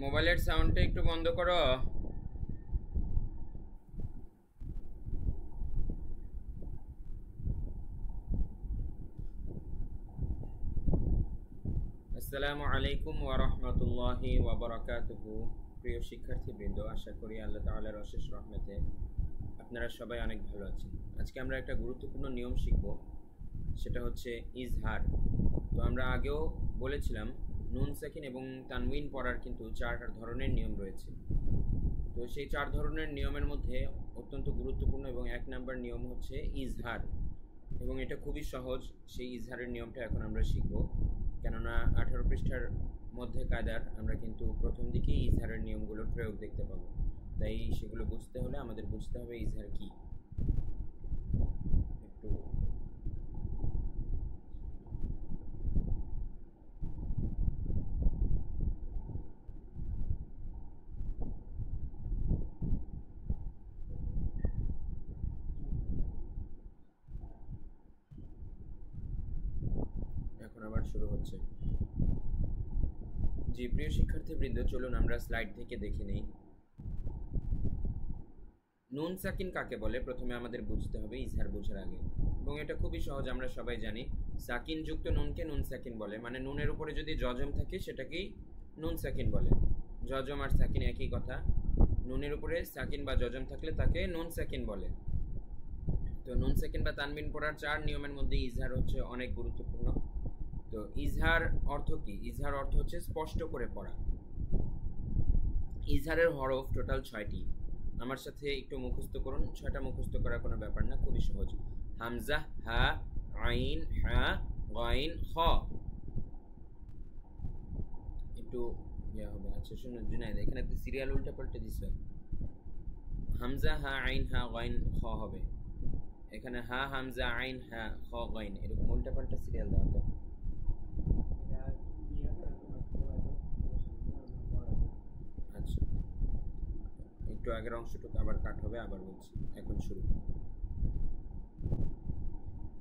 মোবাইলের সাউন্ডটা একটু বন্ধ করো। আসসালামু আলাইকুম ওয়া রাহমাতুল্লাহি ওয়া বারাকাতুহু। প্রিয় শিক্ষার্থীবৃন্দ, আশা করি আল্লাহ তাআলার অশেষ রহমতে আপনারা সবাই অনেক ভালো আছেন। আজকে আমরা একটা গুরুত্বপূর্ণ নিয়ম শিখব, সেটা হচ্ছে ইজহার। তো আমরা আগেও বলেছিলাম নুন সাকিন এবং তানউইন পড়ার কিন্তু 4 ধরনের নিয়ম রয়েছে। তো সেই 4 ধরনের নিয়মের মধ্যে অত্যন্ত গুরুত্বপূর্ণ এবং 1 নাম্বার নিয়ম হচ্ছে ইজহার, এবং এটা খুবই সহজ। সেই ইজহারের নিয়মটা এখন আমরা শিখব, কেননা 18 পৃষ্ঠার মধ্যে কায়দার আমরা কিন্তু প্রথম দিকেই ইজহারের নিয়মগুলোর প্রয়োগ দেখতে পাবো। তাই সেগুলো বুঝতে হলে আমাদের বুঝতে হবে ইজহার কি। একটু এখন আবার শুরু হচ্ছে। জি প্রিয় শিক্ষার্থীবৃন্দ, চলুন আমরা স্লাইড থেকে দেখে নেই নুন সাকিন কাকে বলে। প্রথমে আমাদের বুঝতে হবে ইজহার বোঝার আগে, এবং এটা খুবই সহজ, আমরা সবাই জানি। সাকিন যুক্ত নুনকে নুন সাকিন বলে, মানে নুনের উপরে যদি জজম থাকে সেটাকেই নুন সাকিন বলে। জজম আর সাকিন একই কথা। নুনের উপরে সাকিন বা জজম থাকলে তাকে নুন সাকিন বলে। তো নুন সাকিন বা তানবিন পড়ার 4 নিয়মের মধ্যে ইজহার হচ্ছে অনেক গুরুত্বপূর্ণ। তো ইজহার অর্থ কি? ইজহার অর্থ হচ্ছে স্পষ্ট করে পড়া। ইজহারের হরফ টোটাল 6টি। আমার সাথে একটু মুখস্থ করুন। 6টা মুখস্থ করার কোনো ব্যাপার না, খুবই সহজ। হামজা, হা, আইন, হা, গাইন, খ। একটু ইয়া হবে। আচ্ছা শুনুন জুনায়েদ, এখানে একটা সিরিয়াল উল্টা পাল্টে দিছে। হামজা, হা, আইন, হা, গাইন, খ হবে। এখানে হা, হামজা, আইন, হা, খ, গাইন, এরকম উল্টা পাল্টা সিরিয়াল দেওয়া তো। আচ্ছা, একটু আগের অংশটুকু আবার কাট হবে, আবার বলছি। এখন শুরু।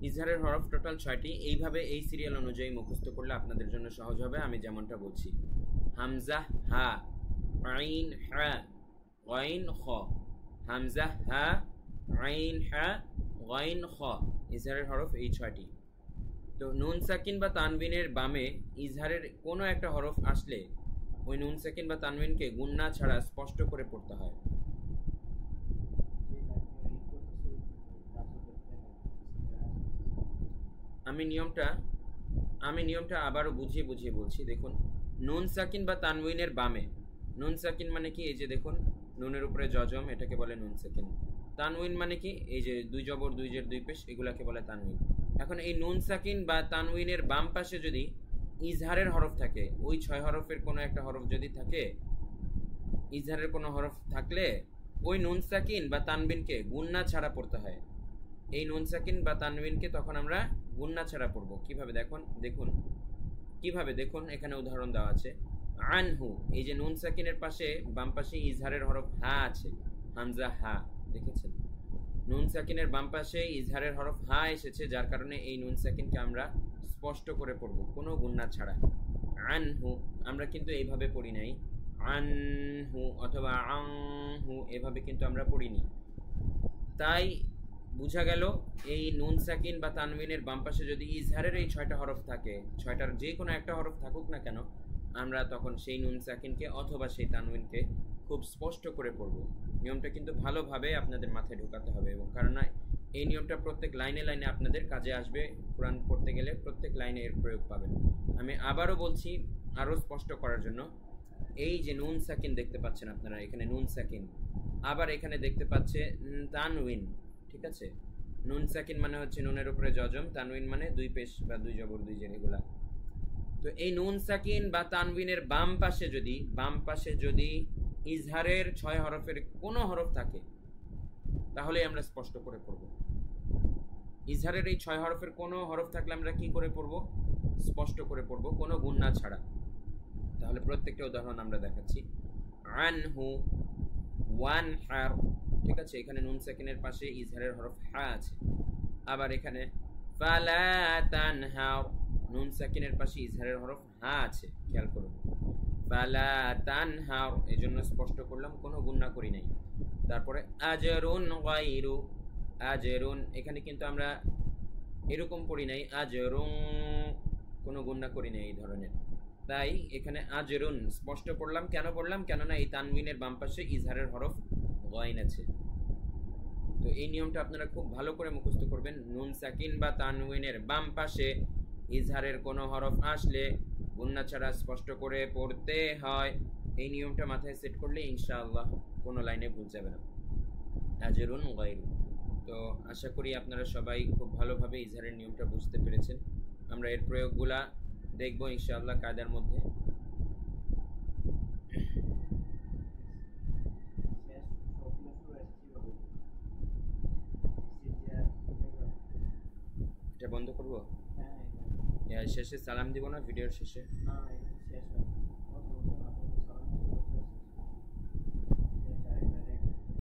ইজহারের হরফ টোটাল 6টি। এইভাবে এই সিরিয়াল অনুযায়ী মুখস্থ করলে আপনাদের জন্য সহজ হবে। আমি যেমনটা বলছি, হামজা, হা, আইন, হা, গাইন, খ। হামজা, হা, আইন, হা, গাইন, খ। ইজহারের হরফ এই 6টি। তো নুন সাকিন বা তানবিনের বামে ইজহারের কোনো একটা হরফ আসলে ওই নুন সাকিন বা তানবিনকে গুন্না ছাড়া স্পষ্ট করে পড়তে হয়। আমি নিয়মটা আবারও বুঝিয়ে বুঝিয়ে বলছি। দেখুন, নুন সাকিন বা তানউইনের বামে, নুন সাকিন মানে কি? এই যে দেখুন, নুনের উপরে জজম, এটাকে বলে নুন সাকিন। তানউইন মানে কি? এই যে দুই জবর দুই জের দুই পেশ, এগুলাকে বলে তানউইন। এখন এই নুন সাকিন বা তানউইনের বাম পাশে যদি ইজহারের হরফ থাকে, ওই 6 হরফের কোনো একটা হরফ যদি থাকে, ইজহারের কোনো হরফ থাকলে ওই নুন সাকিন বা তানবিনকে গুন্না ছাড়া পড়তে হয়। এই নুন সাকিন বা তানবিনকে তখন আমরা গুন্না ছাড়া পড়ব। কিভাবে দেখুন কিভাবে, দেখুন এখানে উদাহরণ দেওয়া আছে। আনহু, এই যে নুন সাকিনের পাশে বাম পাশে ইজহারের হরফ হা আছে, হামজা, হা। দেখেছেন, নুন সাকিনের বাম পাশে ইজহারের হরফ হা এসেছে, যার কারণে এই নুন সাকিনকে আমরা স্পষ্ট করে পড়ব কোনো গুন্না ছাড়া। আনহু আমরা কিন্তু এইভাবে পড়ি নাই, আনহু অথবা আনহু, এভাবে কিন্তু আমরা পড়িনি। তাই বুঝা গেল, এই নুন সাকিন বা তানবিনের বাম পাশে যদি ইজহারের এই 6টা হরফ থাকে, 6টার যে কোনো একটা হরফ থাকুক না কেন, আমরা তখন সেই নুন সাকিনকে অথবা সেই তানবিনকে খুব স্পষ্ট করে পড়ব। নিয়মটা কিন্তু ভালোভাবে আপনাদের মাথায় ঢোকাতে হবে, এবং কারণ এই নিয়মটা প্রত্যেক লাইনে লাইনে আপনাদের কাজে আসবে। কোরআন পড়তে গেলে প্রত্যেক লাইনে এর প্রয়োগ পাবেন। আমি আবারও বলছি আরও স্পষ্ট করার জন্য, এই যে নুন সাকিন দেখতে পাচ্ছেন আপনারা, এখানে নুন সাকিন, আবার এখানে দেখতে পাচ্ছে তানউইন। ঠিক আছে, নুন সাকিন মানে হচ্ছে নুনের উপরে জজম, তানউইন মানে দুই পেশ বা দুই জবর দুই জের, এগুলা। তো এই নুন সাকিন বা তানউইনের বাম পাশে যদি ইজহারের 6 হরফের কোনো হরফ থাকে, তাহলে আমরা স্পষ্ট করে পড়ব। ইজহারের এই 6 হরফের কোনো হরফ থাকলে আমরা কি করে পড়ব? স্পষ্ট করে পড়ব, কোনো গুন্না ছাড়া। তাহলে প্রত্যেকটা উদাহরণ আমরা দেখাচ্ছি। আনহু, ওয়ানহার, ঠিক আছে, এখানে নুন সাকিনের পাশে ইজহারের হরফ হা আছে। আবার এখানে ফালা তানহার, নুন সাকিনের পাশে ইজহারের হরফ হা আছে, খেয়াল করুন। ফালা তানহার, এই জন্য স্পষ্ট করলাম, কোনো গুণনা করি নাই। তারপরে আজরুন গায়রু, আজরুন এখানে কিন্তু আমরা এরকম পড়ি নাই, আজরুন কোনো গুণনা করি নাই এই ধরনের। তাই এখানে আজরুন স্পষ্ট পড়লাম। কেন পড়লাম? কেননা এই তানউইনের বাম পাশে ইজহারের হরফ গাইন আছে। তো এই নিয়মটা আপনারা খুব ভালো করে মুখস্থ করবেন। নুন সাকিন বা তানউইনের বাম পাশে ইজহারের কোনো হরফ আসলে গুণনা ছাড়া স্পষ্ট করে পড়তে হয়। এই নিয়মটা মাথায় সেট করলে ইনশাআল্লাহ কোনো লাইনে ভুল যাবে না। আজরুন গায়রু। তো আশা করি আপনারা সবাই খুব ভালোভাবে ইজহারের নিয়মটা বুঝতে পেরেছেন। আমরা এর প্রয়োগগুলা দেখব ইনশাআল্লাহ কায়দার মধ্যে। এটা বন্ধ করবো? শেষে সালাম দিব না ভিডিওর শেষে?